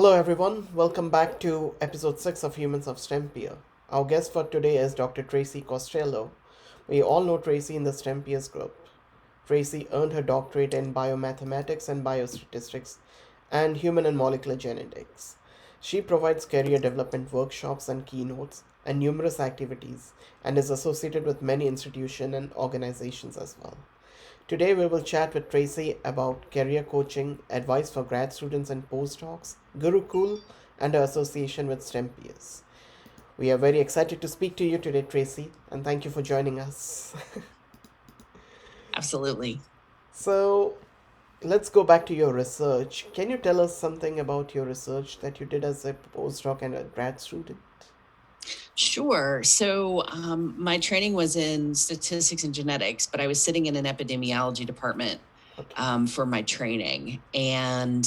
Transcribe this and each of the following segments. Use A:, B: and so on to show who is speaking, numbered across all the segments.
A: Hello, everyone. Welcome back to episode 6 of Humans of STEMPeer. Our guest for today is Dr. Tracy Costello. We all know Tracy in the STEMPeers group. Tracy earned her doctorate in biomathematics and biostatistics and human and molecular genetics. She provides career development workshops and keynotes and numerous activities and is associated with many institutions and organizations as well. Today, we will chat with Tracy about career coaching, advice for grad students and postdocs, GuruKool, and her association with STEMPeers. We are very excited to speak to you today, Tracy, and thank you for joining us.
B: Absolutely.
A: So, let's go back to your research. Can you tell us something about your research that you did as a postdoc and a grad student?
B: Sure. So my training was in statistics and genetics, but I was sitting in an epidemiology department
A: Okay.
B: for my training. And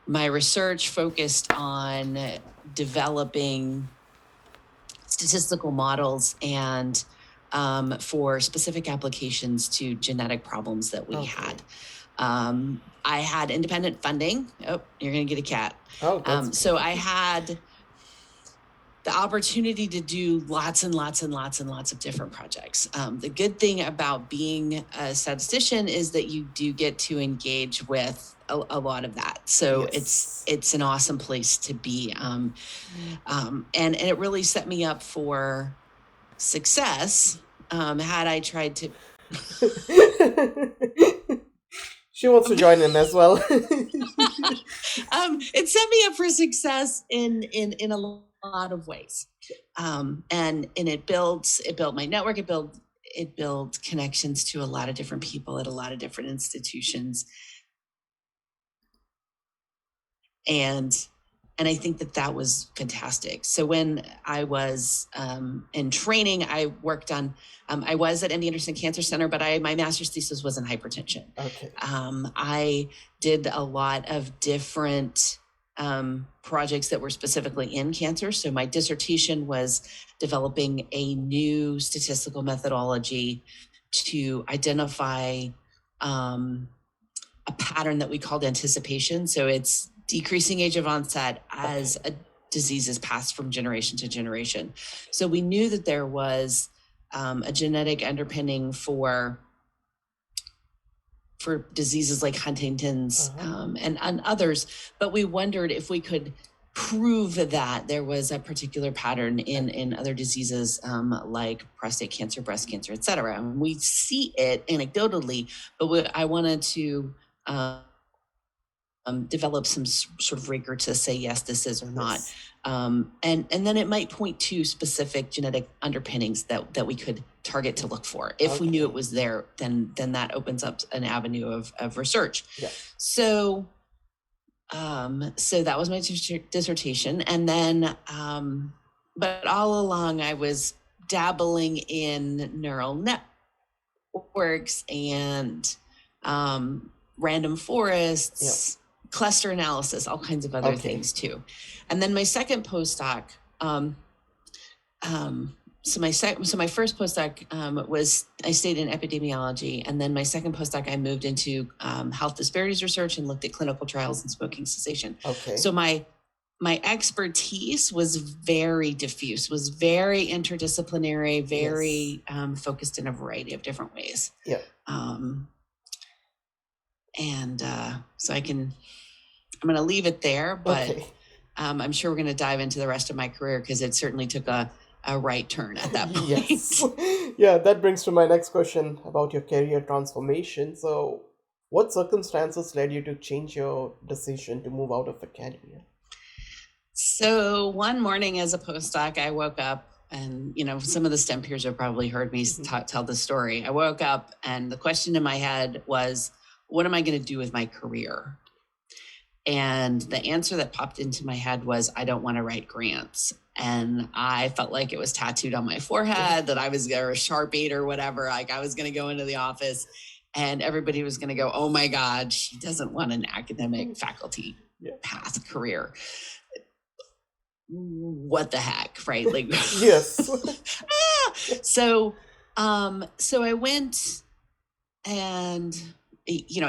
B: my research focused on developing statistical models and for specific applications to genetic problems that we
A: Okay.
B: had. I had independent funding. Oh, you're going to get a cat.
A: Oh, that's
B: So I had the opportunity to do lots and lots and lots and lots of different projects. The good thing about being a statistician is that you do get to engage with a lot of that. So
A: yes.
B: it's an awesome place to be. And it really set me up for success had I tried to.
A: She wants to join in as well.
B: It set me up for success in a lot of ways. And it built my network. It built connections to a lot of different people at a lot of different institutions. And I think that was fantastic. So when I was in training, I worked on, I was at MD Anderson Cancer Center, but my master's thesis was in hypertension.
A: Okay.
B: I did a lot of different projects that were specifically in cancer. So my dissertation was developing a new statistical methodology to identify a pattern that we called anticipation. So it's decreasing age of onset as a disease is passed from generation to generation. So we knew that there was a genetic underpinning for diseases like Huntington's and others, but we wondered if we could prove that there was a particular pattern in other diseases like prostate cancer, breast cancer, et cetera. And we see it anecdotally, but I wanted to develop some sort of rigor to say, yes, this is or not. And then it might point to specific genetic underpinnings that we could target to look for. If we knew it was there, then that opens up an avenue of research.
A: Yeah.
B: So that was my dissertation. And then, but all along I was dabbling in neural networks and random forests, cluster analysis, all kinds of other things too. And then my second postdoc, so my first postdoc was, I stayed in epidemiology, and then my second postdoc I moved into health disparities research and looked at clinical trials and smoking cessation. So my expertise was very diffuse, was very interdisciplinary, very focused in a variety of different ways.
A: Yeah.
B: So I'm going to leave it there, but I'm sure we're going to dive into the rest of my career because it certainly took a right turn at that point.
A: Yes. Yeah, that brings to my next question about your career transformation. So, what circumstances led you to change your decision to move out of academia?
B: So one morning as a postdoc, I woke up, and some of the STEMPeers have probably heard me tell the story. I woke up and the question in my head was, what am I going to do with my career? And the answer that popped into my head was, I don't want to write grants. And I felt like it was tattooed on my forehead that I was a Sharp-8 or whatever. Like I was going to go into the office and everybody was going to go, oh my God, she doesn't want an academic faculty path career. What the heck, right? Like,
A: yes.
B: So I went and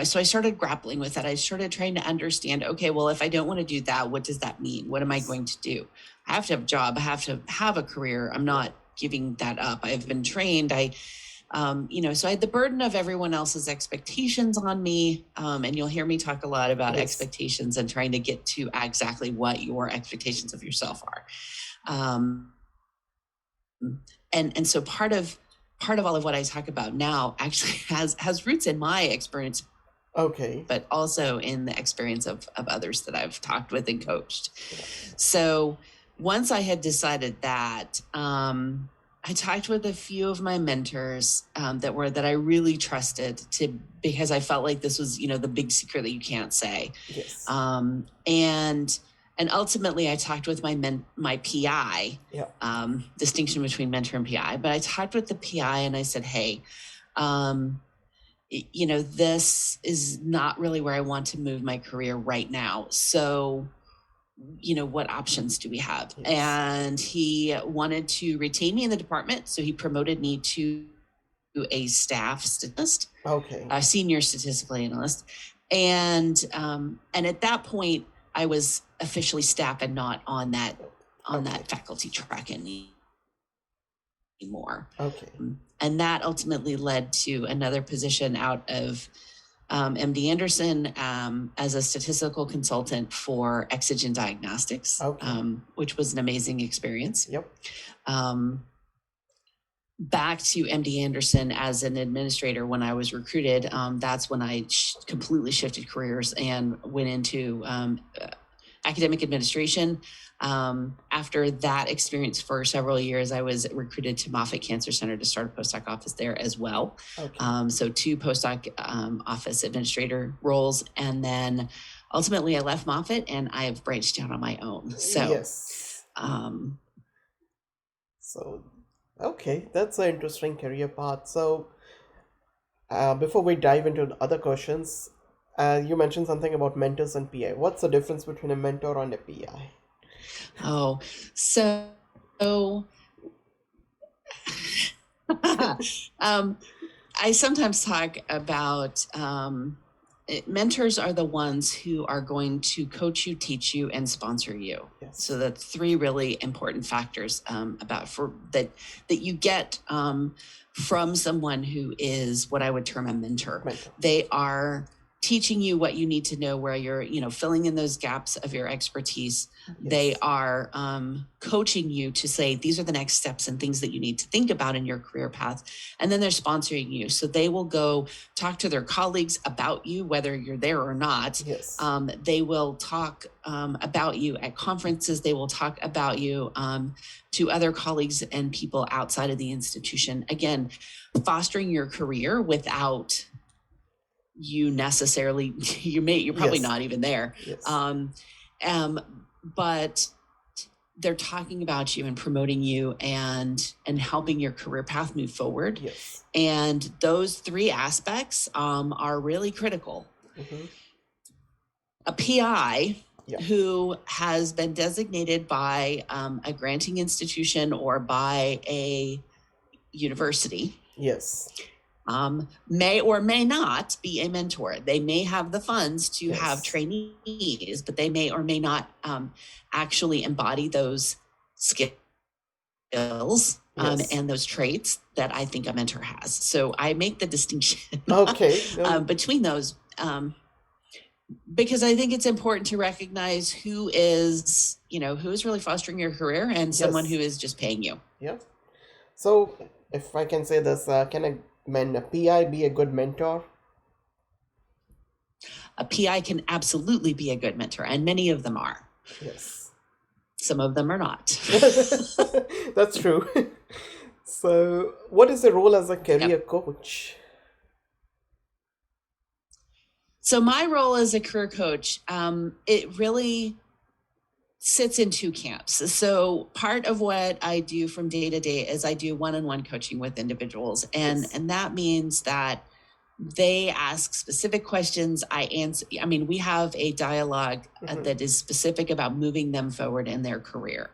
B: so I started grappling with that. I started trying to understand, okay, well, if I don't want to do that, what does that mean? What am I going to do? I have to have a job. I have to have a career. I'm not giving that up. I've been trained. So I had the burden of everyone else's expectations on me. And you'll hear me talk a lot about expectations and trying to get to exactly what your expectations of yourself are. And so part of all of what I talk about now actually has roots in my experience, but also in the experience of others that I've talked with and coached. So once I had decided that, I talked with a few of my mentors that I really trusted because I felt like this was, the big secret that you can't say.
A: Yes.
B: And ultimately, I talked with my PI, distinction between mentor and PI. But I talked with the PI and I said, hey, this is not really where I want to move my career right now. So, what options do we have? Yes. And he wanted to retain me in the department. So he promoted me to a staff statisticist, a senior statistical analyst. And at that point, I was officially staff and not on that faculty track anymore. And that ultimately led to another position out of MD Anderson as a statistical consultant for Exogen Diagnostics, which was an amazing experience. Back to MD Anderson as an administrator when I was recruited. That's when I completely shifted careers and went into academic administration. After that experience for several years, I was recruited to Moffitt Cancer Center to start a postdoc office there as well. So 2 postdoc office administrator roles. And then ultimately I left Moffitt and I have branched out on my own. So,
A: okay, that's an interesting career path. So before we dive into other questions, you mentioned something about mentors and PI. What's the difference between a mentor and a PI?
B: I sometimes talk about mentors are the ones who are going to coach you, teach you, and sponsor you. So that's 3 really important factors that you get from someone who is what I would term a mentor. They are teaching you what you need to know, where you're, filling in those gaps of your expertise. They are coaching you to say, these are the next steps and things that you need to think about in your career path. And then they're sponsoring you. So they will go talk to their colleagues about you, whether you're there or not. They will talk about you at conferences. They will talk about you to other colleagues and people outside of the institution. Again, fostering your career without you necessarily, you're probably not even there. But they're talking about you and promoting you and helping your career path move forward. And those 3 aspects are really critical. A PI who has been designated by a granting institution or by a university may or may not be a mentor. They may have the funds to have trainees, but they may or may not actually embody those skills and those traits that I think a mentor has. So I make the distinction between those because I think it's important to recognize who is really fostering your career and someone who is just paying you.
A: So if I can say this, can a PI be a good mentor?
B: A PI can absolutely be a good mentor, and many of them are. Some of them are not.
A: That's true. So what is the role as a career coach?
B: So my role as a career coach, it really sits in 2 camps. So part of what I do from day to day is I do one-on-one coaching with individuals. And that means that they ask specific questions. I answer. I mean, we have a dialogue that is specific about moving them forward in their career.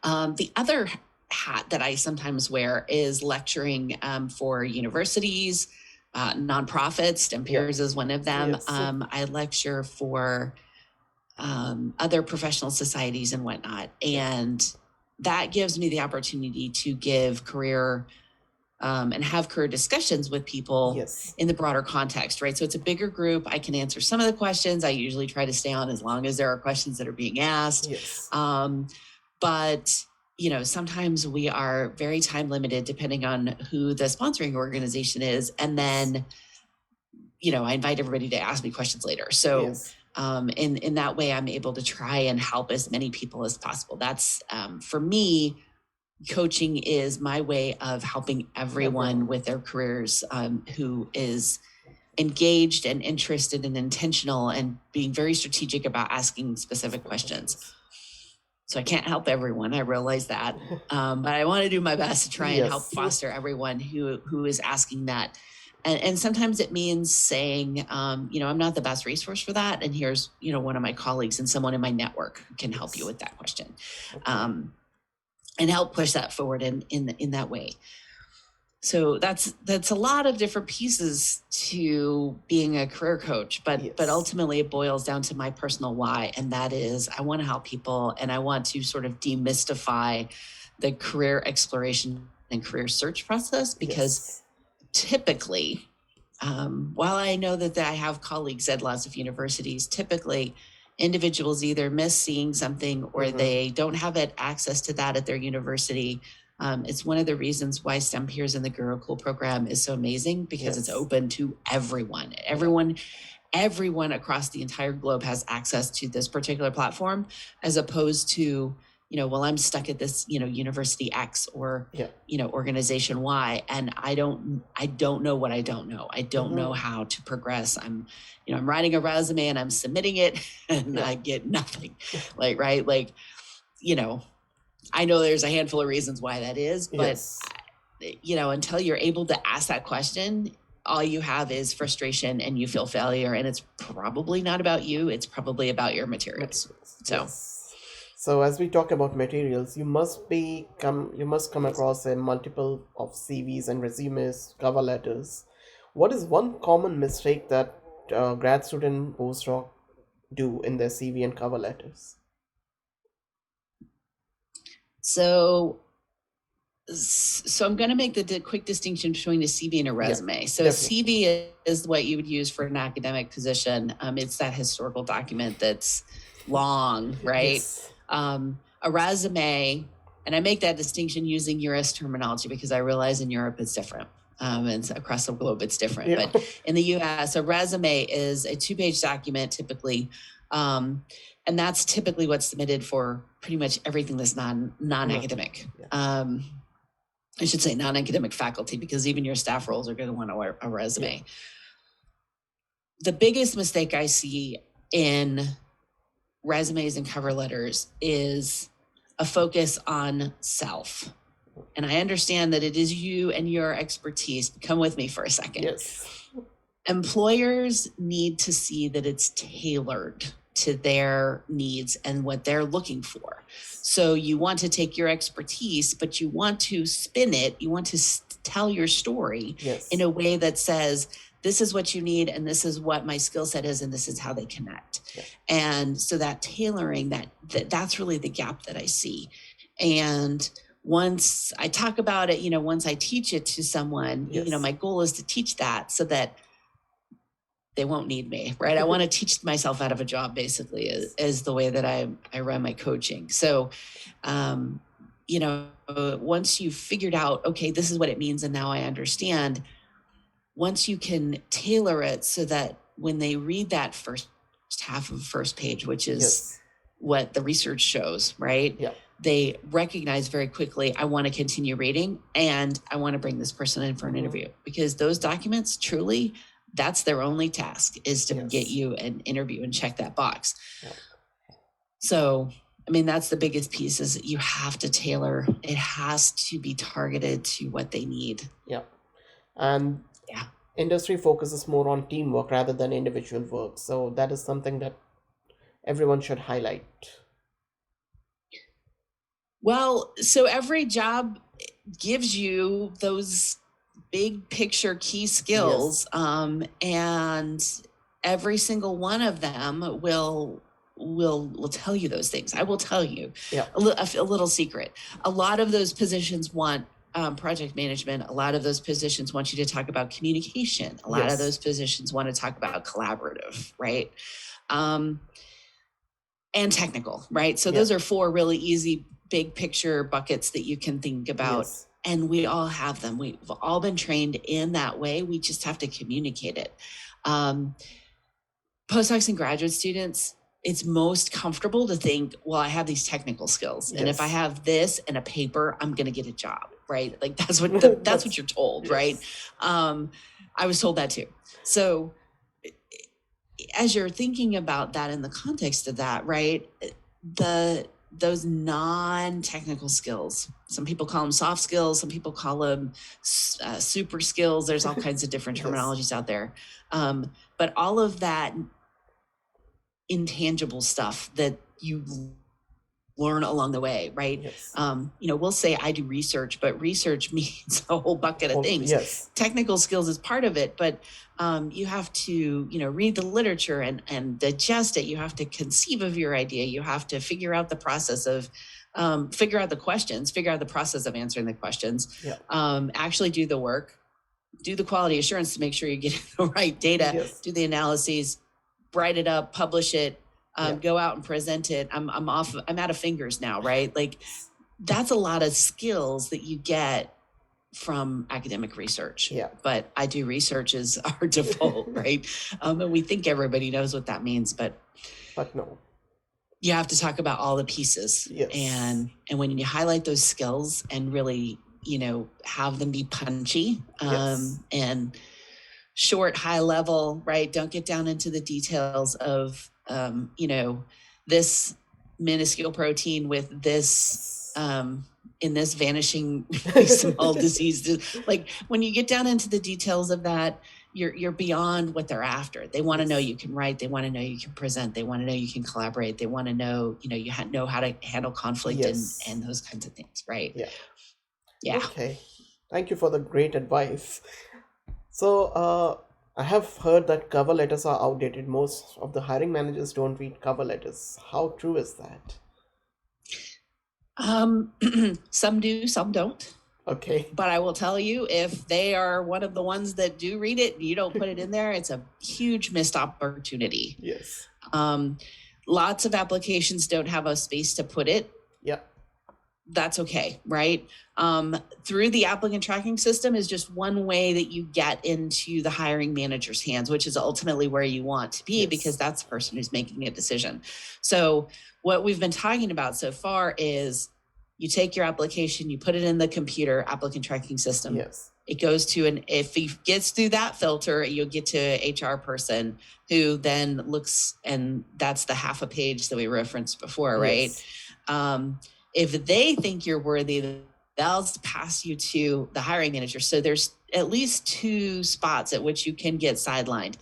B: The other hat that I sometimes wear is lecturing for universities, nonprofits. STEMPeers is one of them.
A: Yes.
B: I lecture for other professional societies and whatnot. And that gives me the opportunity to give career and have career discussions with people in the broader context, right? So it's a bigger group. I can answer some of the questions. I usually try to stay on as long as there are questions that are being asked. But sometimes we are very time limited depending on who the sponsoring organization is. And then, I invite everybody to ask me questions later. So in that way, I'm able to try and help as many people as possible. That's, for me, coaching is my way of helping everyone with their careers who is engaged and interested and intentional and being very strategic about asking specific questions. So I can't help everyone. I realize that. But I want to do my best to try and help foster everyone who is asking that. And sometimes it means saying, I'm not the best resource for that. And here's, one of my colleagues and someone in my network who can help you with that question. And help push that forward in that way. So that's a lot of different pieces to being a career coach, but ultimately it boils down to my personal why, and that is I want to help people and I want to sort of demystify the career exploration and career search process because typically, while I know that I have colleagues at lots of universities, typically individuals either miss seeing something or they don't have access to that at their university. It's one of the reasons why STEMPeers in the GuruKool program is so amazing because it's open to everyone. Everyone across the entire globe has access to this particular platform, as opposed to, I'm stuck at this, university X or, organization Y, and I don't know what I don't know. I don't know how to progress. I'm writing a resume and I'm submitting it and I get nothing. I know there's a handful of reasons why that is, but until you're able to ask that question, all you have is frustration and you feel failure, and it's probably not about you. It's probably about your materials.
A: So as we talk about materials, you must come across a multiple of CVs and resumes, cover letters. What is one common mistake that grad student postdoc do in their CV and cover letters?
B: So I'm going to make the quick distinction between a CV and a resume. CV is what you would use for an academic position. It's that historical document that's long, right? A resume, and I make that distinction using US terminology because I realize in Europe it's different. And across the globe it's different. But in the US, a resume is a 2-page document typically. And that's typically what's submitted for pretty much everything that's non-academic. I should say non-academic faculty, because even your staff roles are going to want a resume. The biggest mistake I see in resumes and cover letters is a focus on self. And I understand that it is you and your expertise. Come with me for a second. Employers need to see that it's tailored to their needs and what they're looking for. So you want to take your expertise, but you want to spin it. You want to tell your story in a way that says, this is what you need, and this is what my skill set is, and this is how they connect. And so that tailoring, that's really the gap that I see. And once I talk about it, once I teach it to someone, my goal is to teach that so that they won't need me, right? I want to teach myself out of a job, basically, is the way that I run my coaching. So, once you've figured out, okay, this is what it means, and now I understand, once you can tailor it so that when they read that first half of the first page, which is what the research shows, right? They recognize very quickly, I want to continue reading, and I want to bring this person in for an interview, because those documents truly, that's their only task, is to get you an interview and check that box. So, that's the biggest piece, is that you have to tailor. It has to be targeted to what they need.
A: And industry focuses more on teamwork rather than individual work. So that is something that everyone should highlight.
B: Well, so every job gives you those big picture key skills, and every single one of them will tell you those things. I will tell you a little secret. A lot of those positions want project management. A lot of those positions want you to talk about communication. A lot of those positions want to talk about collaborative, right? And technical, right? So those are 4 really easy big picture buckets that you can think about. And we all have them. We've all been trained in that way. We just have to communicate it. Postdocs and graduate students, it's most comfortable to think, well, I have these technical skills. And if I have this and a paper, I'm going to get a job, right? Like that's what that's what you're told, right? I was told that too. So as you're thinking about that in the context of that, right, those non-technical skills, some people call them soft skills, some people call them super skills. There's all kinds of different terminologies out there. But all of that intangible stuff that you learn along the way, right? We'll say I do research, but research means a whole bucket of things. Technical skills is part of it, but you have to, read the literature and digest it. You have to conceive of your idea. You have to figure out the process of, figure out the questions, figure out the process of answering the questions, actually do the work, do the quality assurance to make sure you're getting the right data, do the analyses, write it up, publish it, go out and present it. I'm out of fingers now, right? Like that's a lot of skills that you get from academic research. But I do research is our default, right? And we think everybody knows what that means, but
A: no.
B: You have to talk about all the pieces. And when you highlight those skills and really, have them be punchy, and short, high level, right? Don't get down into the details of, this minuscule protein with this, in this vanishing small disease. Like when you get down into the details of that, you're beyond what they're after. They want to know you can write. They want to know you can present. They want to know you can collaborate. They want to know, you know how to handle conflict and those kinds of things, right? Yeah.
A: Okay. Thank you for the great advice. So, I have heard that cover letters are outdated. Most of the hiring managers don't read cover letters. How true is that?
B: Some do, some don't.
A: Okay.
B: But I will tell you, if they are one of the ones that do read it, you don't put it in there, it's a huge missed opportunity. Lots of applications don't have a space to put it. That's okay, right? Through the applicant tracking system is just one way that you get into the hiring manager's hands, which is ultimately where you want to be because that's the person who's making a decision. So what we've been talking about so far is you take your application, you put it in the computer applicant tracking system. It goes to if it gets through that filter, you'll get to an HR person who then looks, and that's the half a page that we referenced before, right? If they think you're worthy, they'll pass you to the hiring manager. So there's at least 2 spots at which you can get sidelined.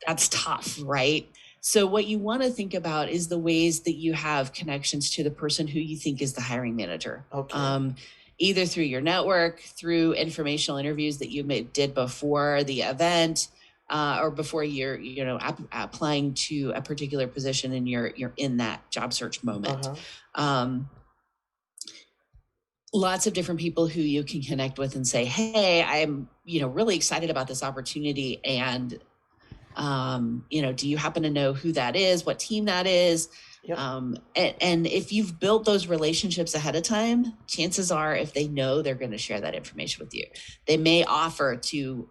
B: That's tough, right? So what you want to think about is the ways that you have connections to the person who you think is the hiring manager. Either through your network, through informational interviews that you did before the event, or before you're applying to a particular position and you're in that job search moment. Lots of different people who you can connect with and say, hey, I'm really excited about this opportunity, and do you happen to know who that is, what team that is? And if you've built those relationships ahead of time, chances are if they know, they're going to share that information with you. They may offer to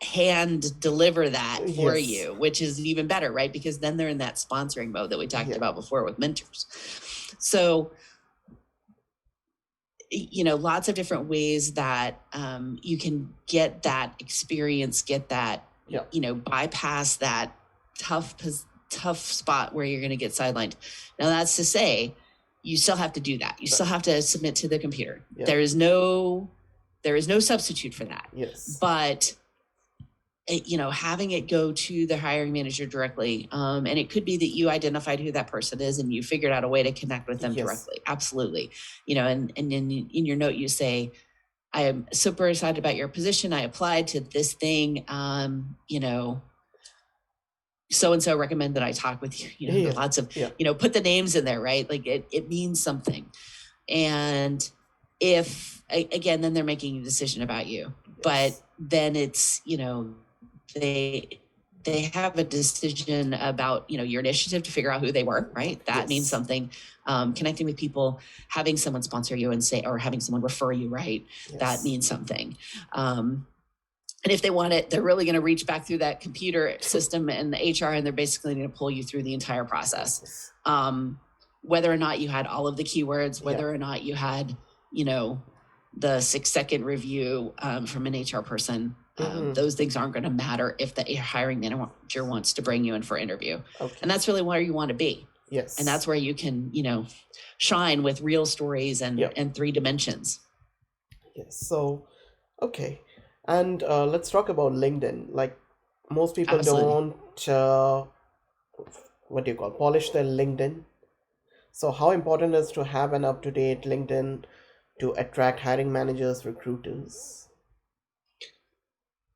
B: hand deliver that for you, which is even better, right? Because then they're in that sponsoring mode that we talked about before with mentors. So lots of different ways that you can get that experience, get that, bypass that tough spot where you're going to get sidelined. Now that's to say, you still have to do that. You still have to submit to the computer. There is no substitute for that. But having it go to the hiring manager directly, and it could be that you identified who that person is and you figured out a way to connect with them directly. Absolutely. And in your note you say, I am super excited about your position. I applied to this thing. So-and-so recommend that I talk with you. There are lots of, put the names in there, right? Like it means something. And if, again, then they're making a decision about you. Yes. But then it's, they have a decision about, your initiative to figure out who they were, right? That means something. Connecting with people, having someone sponsor you or having someone refer you, right? Yes. That means something. And if they want it, they're really going to reach back through that computer system and the HR, and they're basically going to pull you through the entire process. Whether or not you had all of the keywords, whether or not you had, the 6-second review from an HR person, those things aren't going to matter if the hiring manager wants to bring you in for interview. Okay. And that's really where you want to be. Yes. And that's where you can, shine with real stories and 3 dimensions. Yes.
A: So, okay. And let's talk about LinkedIn. Like most people
B: Absolutely.
A: don't, polish their LinkedIn. So how important is to have an up-to-date LinkedIn to attract hiring managers, recruiters?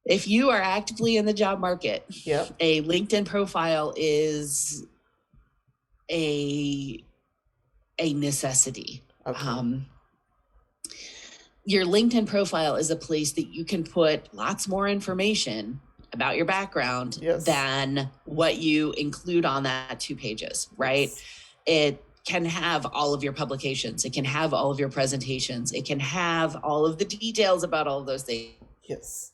B: If you are actively in the job market, a LinkedIn profile is a necessity. Okay. Your LinkedIn profile is a place that you can put lots more information about your background than what you include on that 2 pages, right? Yes. It can have all of your publications. It can have all of your presentations. It can have all of the details about all of those things.
A: Yes.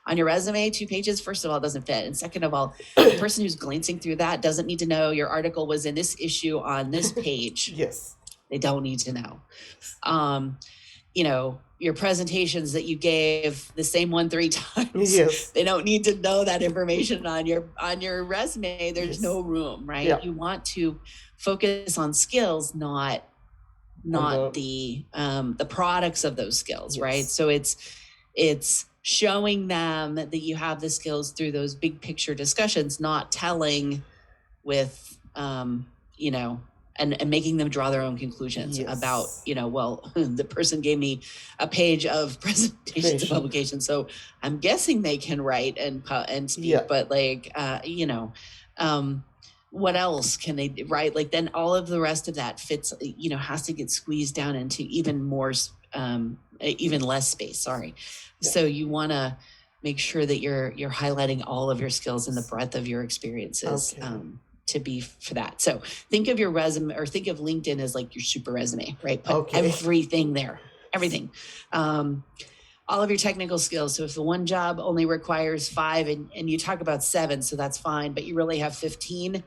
B: On your resume, 2 pages, first of all, doesn't fit. And second of all, the person who's glancing through that doesn't need to know your article was in this issue on this page.
A: Yes.
B: They don't need to know. Your presentations that you gave the same one 3 times. Yes. They don't need to know that information on your resume. There's no room, right? Yeah. You want to focus on skills, not the products of those skills, right? So it's showing them that you have the skills through those big picture discussions, not telling with and making them draw their own conclusions about, the person gave me a page of presentations and publications, so I'm guessing they can write and speak, but what else can they write? Like then all of the rest of that fits, has to get squeezed down into even more, even less space. Sorry. Yeah. So you want to make sure that you're highlighting all of your skills and the breadth of your experiences. Okay. To be for that. So think of your resume or think of LinkedIn as like your super resume, right? Put everything there, everything. All of your technical skills. So if the one job only requires 5 and you talk about 7, so that's fine, but you really have 15,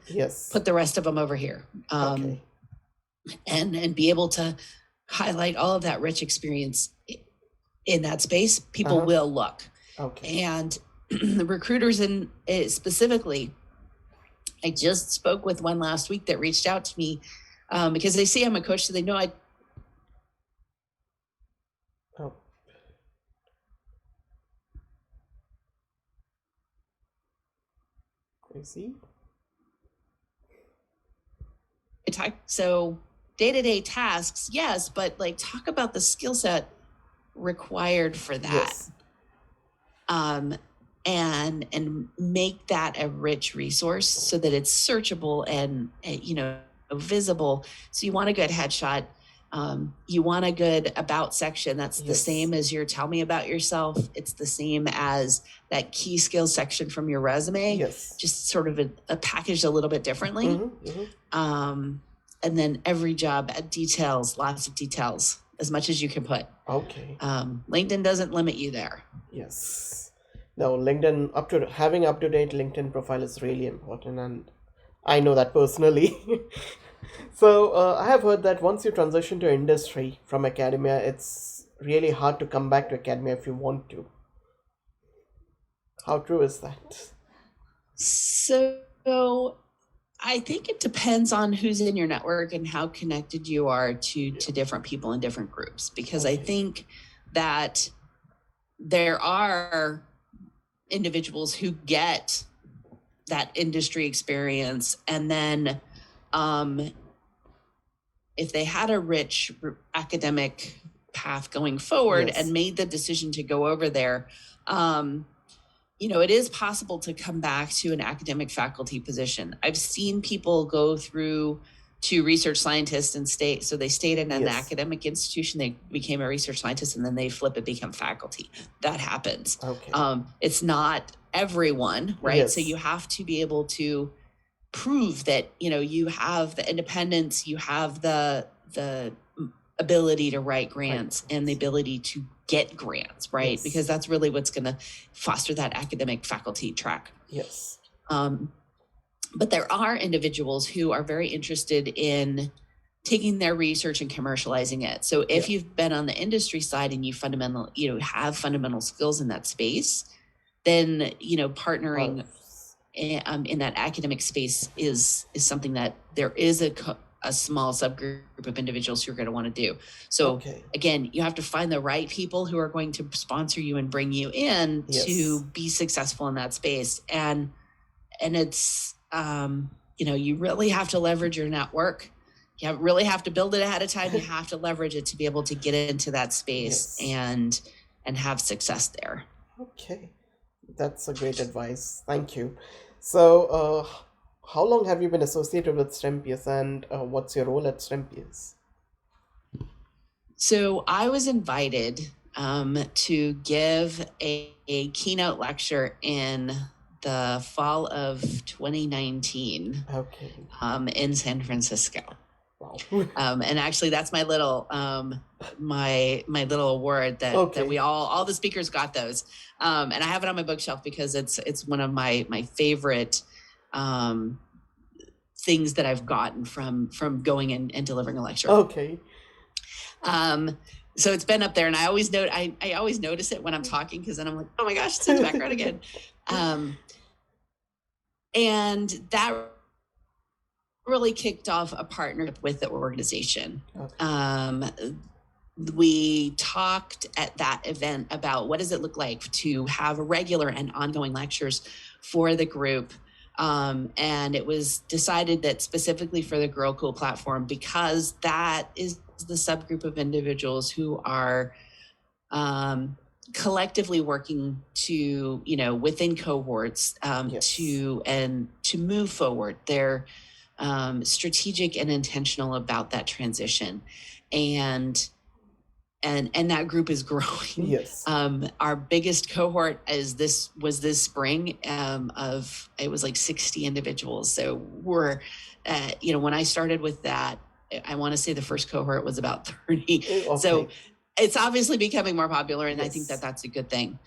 B: put the rest of them over here. And be able to highlight all of that rich experience in that space. People will look. Okay. And the recruiters specifically, I just spoke with one last week that reached out to me because they see I'm a coach, so they know I.
A: Oh. Tracy?
B: So day-to-day tasks, yes, but talk about the skill set required for that. Yes. And make that a rich resource so that it's searchable and visible. So you want a good headshot. You want a good about section. That's the same as your tell me about yourself. It's the same as that key skills section from your resume. Yes. Just sort of a packaged a little bit differently. Mm-hmm, mm-hmm. And then every job details, lots of details, as much as you can put. Okay. LinkedIn doesn't limit you there.
A: Yes. Now, LinkedIn, having up-to-date LinkedIn profile is really important, and I know that personally. So, I have heard that once you transition to industry from academia, it's really hard to come back to academia if you want to. How true is that?
B: So, I think it depends on who's in your network and how connected you are to different people in different groups, because I think that there are individuals who get that industry experience, and then if they had a rich academic path going forward
A: Yes.
B: and made the decision to go over there, it is possible to come back to an academic faculty position. I've seen people go through to research scientists and so they stayed in an academic institution, they became a research scientist, and then they flip and become faculty. That happens.
A: Okay.
B: It's not everyone, right?
A: Yes.
B: So you have to be able to prove that, you have the independence, you have the ability to write grants and the ability to get grants, right?
A: Yes.
B: Because that's really what's going to foster that academic faculty track.
A: Yes.
B: But there are individuals who are very interested in taking their research and commercializing it. So if you've been on the industry side and you have fundamental skills in that space, then, partnering in that academic space is something that there is a small subgroup of individuals who are going to want to do. So again, you have to find the right people who are going to sponsor you and bring you in to be successful in that space. And it's, you really have to leverage your network. You really have to build it ahead of time. You have to leverage it to be able to get into that space and have success there.
A: Okay. That's a great advice. Thank you. So, how long have you been associated with STEMPeers, and what's your role at STEMPeers?
B: So I was invited to give a keynote lecture in the fall of 2019 in San Francisco.
A: Wow.
B: And actually that's my little my little award that we all the speakers got those. And I have it on my bookshelf because it's one of my favorite things that I've gotten from going and delivering a lecture.
A: Okay.
B: So it's been up there, and I always notice it when I'm talking, because then I'm like, oh my gosh, it's in the background again. And that really kicked off a partnership with the organization. We talked at that event about what does it look like to have regular and ongoing lectures for the group. And it was decided that specifically for the GuruKool platform, because that is the subgroup of individuals who are collectively working to, within cohorts to move forward. They're strategic and intentional about that transition. And that group is growing.
A: Yes.
B: Our biggest cohort was this spring it was like 60 individuals. So we're, when I started with that, I want to say the first cohort was about 30. Okay. So it's obviously becoming more popular, and I think that that's a good thing.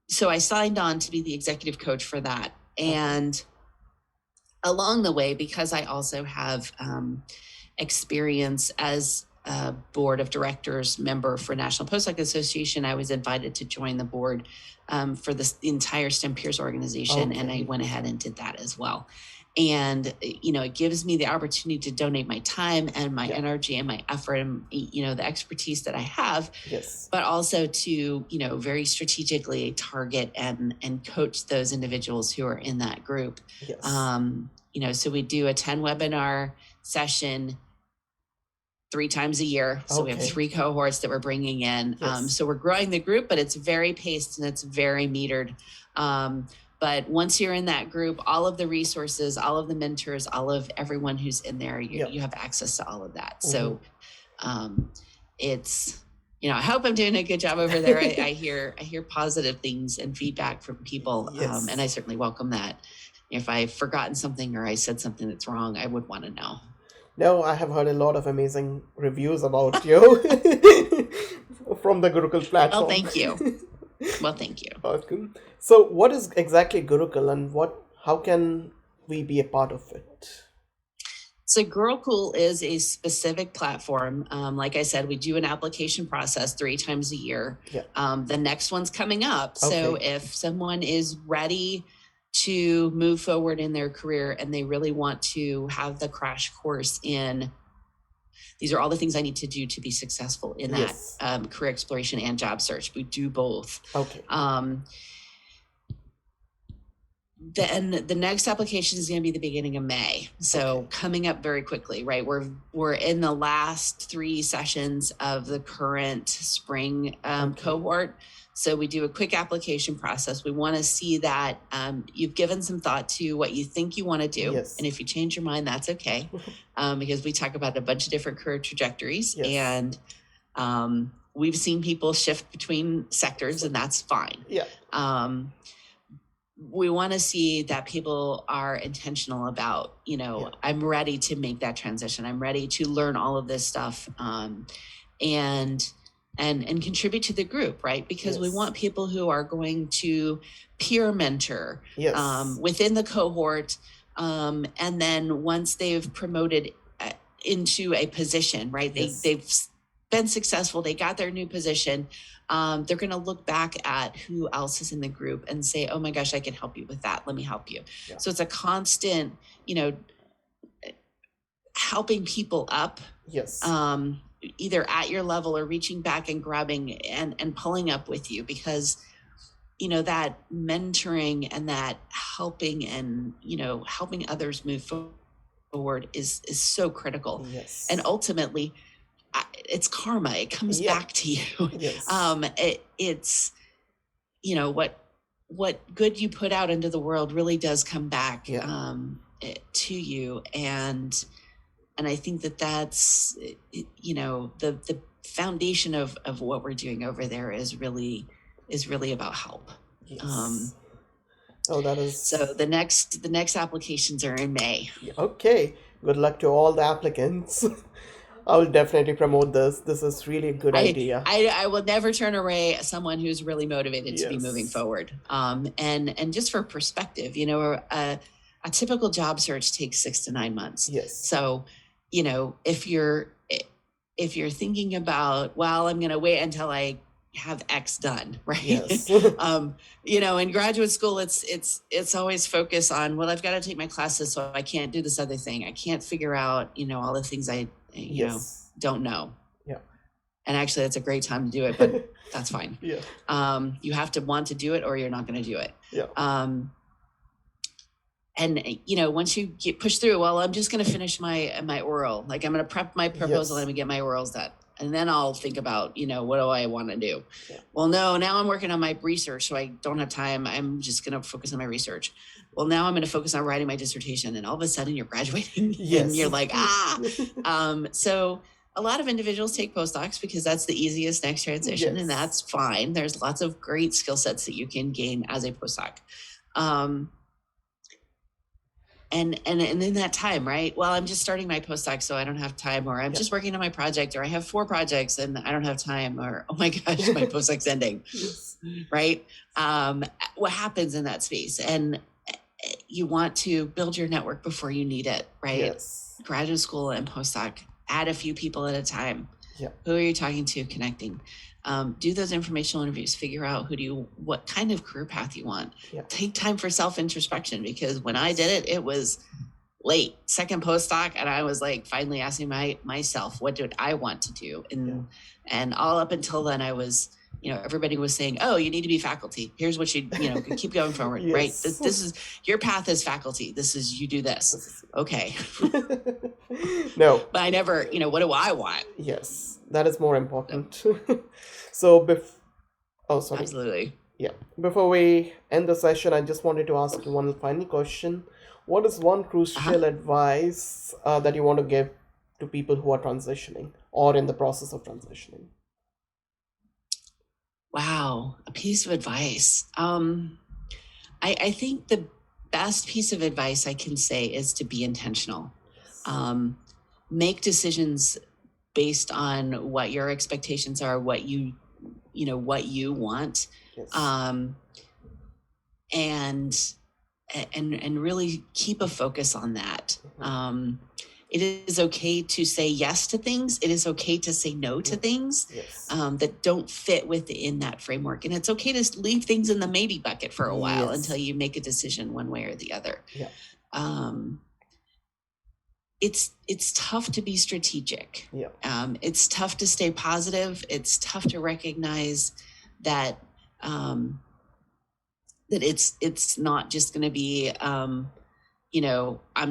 B: So I signed on to be the executive coach for that. And along the way, because I also have experience as a board of directors member for National Postdoc Association, I was invited to join the board for the entire STEMPeers organization. And I went ahead and did that as well. And, it gives me the opportunity to donate my time and my energy and my effort and, the expertise that I have, but also to, very strategically target and coach those individuals who are in that group. So we do a 10 webinar session 3 times a year. So we have 3 cohorts that we're bringing in. So we're growing the group, but it's very paced and it's very metered. But once you're in that group, all of the resources, all of the mentors, all of everyone who's in there, you have access to all of that. So it's, I hope I'm doing a good job over there. I hear positive things and feedback from people. And I certainly welcome that. If I've forgotten something or I said something that's wrong, I would want to know.
A: No, I have heard a lot of amazing reviews about you from the GuruKool platform.
B: Oh, thank you. Well, thank you.
A: Welcome. So what is exactly GuruKool, and how can we be a part of it?
B: So GuruKool is a specific platform. Like I said, we do an application process 3 times a year. The next one's coming up. So if someone is ready to move forward in their career and they really want to have the crash course in, these are all the things I need to do to be successful in that career exploration and job search. We do both. then the next application is going to be the beginning of May. So coming up very quickly, right? We're in the last 3 sessions of the current spring cohort. So we do a quick application process. We want to see that you've given some thought to what you think you want to do.
A: Yes.
B: And if you change your mind, that's okay. Because we talk about a bunch of different career trajectories. Yes. And we've seen people shift between sectors, and that's fine.
A: Yeah.
B: We want to see that people are intentional about, I'm ready to make that transition. I'm ready to learn all of this stuff and contribute to the group, right? Because we want people who are going to peer mentor within the cohort. And then once they've promoted into a position, right? They've been successful. They got their new position. They're going to look back at who else is in the group and say, oh my gosh, I can help you with that. Let me help you. Yeah. So it's a constant, helping people up.
A: Yes.
B: Either at your level or reaching back and grabbing and pulling up with you, because, that mentoring and that helping and, helping others move forward is so critical.
A: Yes.
B: And ultimately, it's karma. It comes back to you.
A: Yes.
B: It's, what good you put out into the world really does come back to you. And I think that's, the foundation of what we're doing over there is really about help.
A: Yes. That is.
B: So the next applications are in May.
A: Okay. Good luck to all the applicants. I will definitely promote this. This is really a good idea.
B: I will never turn away someone who's really motivated to be moving forward. And just for perspective, a typical job search takes 6 to 9 months.
A: Yes.
B: So, if you're thinking about, well, I'm going to wait until I have X done, right?
A: Yes.
B: In graduate school, it's always focused on, well, I've got to take my classes, so I can't do this other thing. I can't figure out, all the things I don't know.
A: Yeah.
B: And actually, that's a great time to do it, but that's fine.
A: Yeah.
B: You have to want to do it, or you're not going to do it.
A: Yeah.
B: And once you get pushed through, well, I'm just going to finish my oral. Like, I'm going to prep my proposal and I'm going to get my orals done. And then I'll think about, what do I want to do? Yeah. Well, no, now I'm working on my research, so I don't have time. I'm just going to focus on my research. Well, now I'm going to focus on writing my dissertation. And all of a sudden you're graduating and you're like, so a lot of individuals take postdocs because that's the easiest next transition. And that's fine. There's lots of great skill sets that you can gain as a postdoc. And in that time, right? Well, I'm just starting my postdoc, so I don't have time, or I'm just working on my project, or I have 4 projects and I don't have time, or, oh my gosh, my postdoc's ending, right? What happens in that space? And you want to build your network before you need it, right?
A: Yes.
B: Graduate school and postdoc, add a few people at a time.
A: Yeah.
B: Who are you talking to, connecting? Do those informational interviews, figure out what kind of career path you want.
A: Yeah.
B: Take time for self-introspection, because when I did it, it was late, second postdoc. And I was like, finally asking myself, what did I want to do? And all up until then I was, everybody was saying, oh, you need to be faculty. Here's what you keep going forward, right? This is your path is faculty. You do this. Okay.
A: No.
B: But I never, what do I want?
A: Yes, that is more important. So, sorry.
B: Absolutely.
A: Yeah. Before we end the session, I just wanted to ask you one final question. What is one crucial advice that you want to give to people who are transitioning or in the process of transitioning?
B: Wow, a piece of advice. I think the best piece of advice I can say is to be intentional. Make decisions based on what your expectations are, what you want, and really keep a focus on that. It is okay to say yes to things. It is okay to say no to things that don't fit within that framework. And it's okay to leave things in the maybe bucket for a while until you make a decision one way or the other.
A: Yeah.
B: It's tough to be strategic.
A: Yeah.
B: It's tough to stay positive. It's tough to recognize that that it's not just going to be, I'm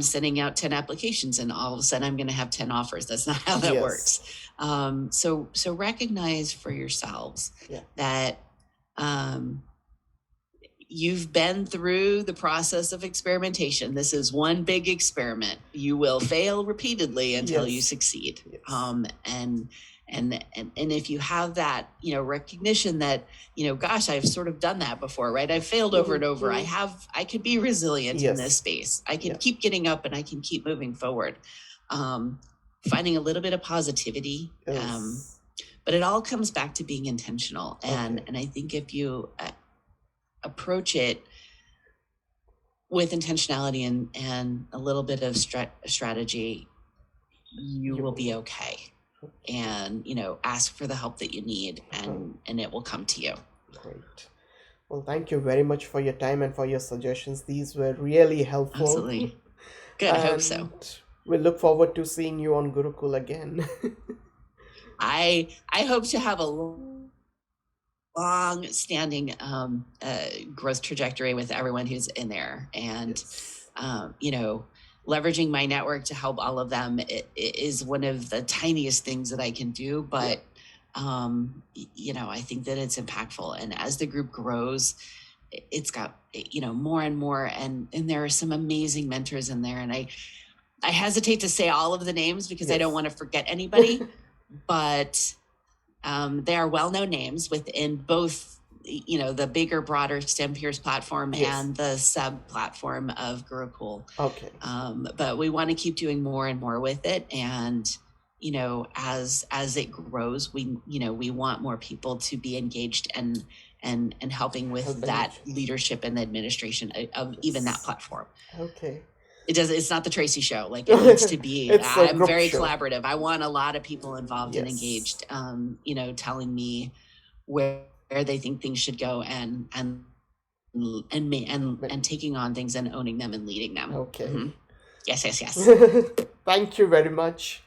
B: sending out 10 applications and all of a sudden I'm going to have 10 offers. That's not how that works. So recognize for yourselves that you've been through the process of experimentation. This is one big experiment. You will fail repeatedly until you succeed. And if you have that, recognition that, gosh, I've sort of done that before, right? I've failed over and over. I could be resilient in this space. I can keep getting up and I can keep moving forward. Finding a little bit of positivity. But it all comes back to being intentional. And I think if you approach it with intentionality and a little bit of strategy, you will be okay. And ask for the help that you need, and it will come to you.
A: Great. Well, thank you very much for your time and for your suggestions. These were really helpful.
B: Absolutely. Good. I hope so.
A: We look forward to seeing you on GuruKool again.
B: I hope to have a long-standing growth trajectory with everyone who's in there, and leveraging my network to help all of them is one of the tiniest things that I can do, but I think that it's impactful, and as the group grows, it's got more and more, and there are some amazing mentors in there, and I hesitate to say all of the names because I don't want to forget anybody, but they are well-known names within both the bigger, broader STEMPeers platform and the sub-platform of GuruKool. But we want to keep doing more and more with it. And, as it grows, we want more people to be engaged and helping with that leadership and administration of even that platform. It's not the Tracy show. Like, it needs to be, I'm very collaborative. I want a lot of people involved and engaged, telling me where they think things should go and taking on things and owning them and leading them. Yes.
A: Thank you very much.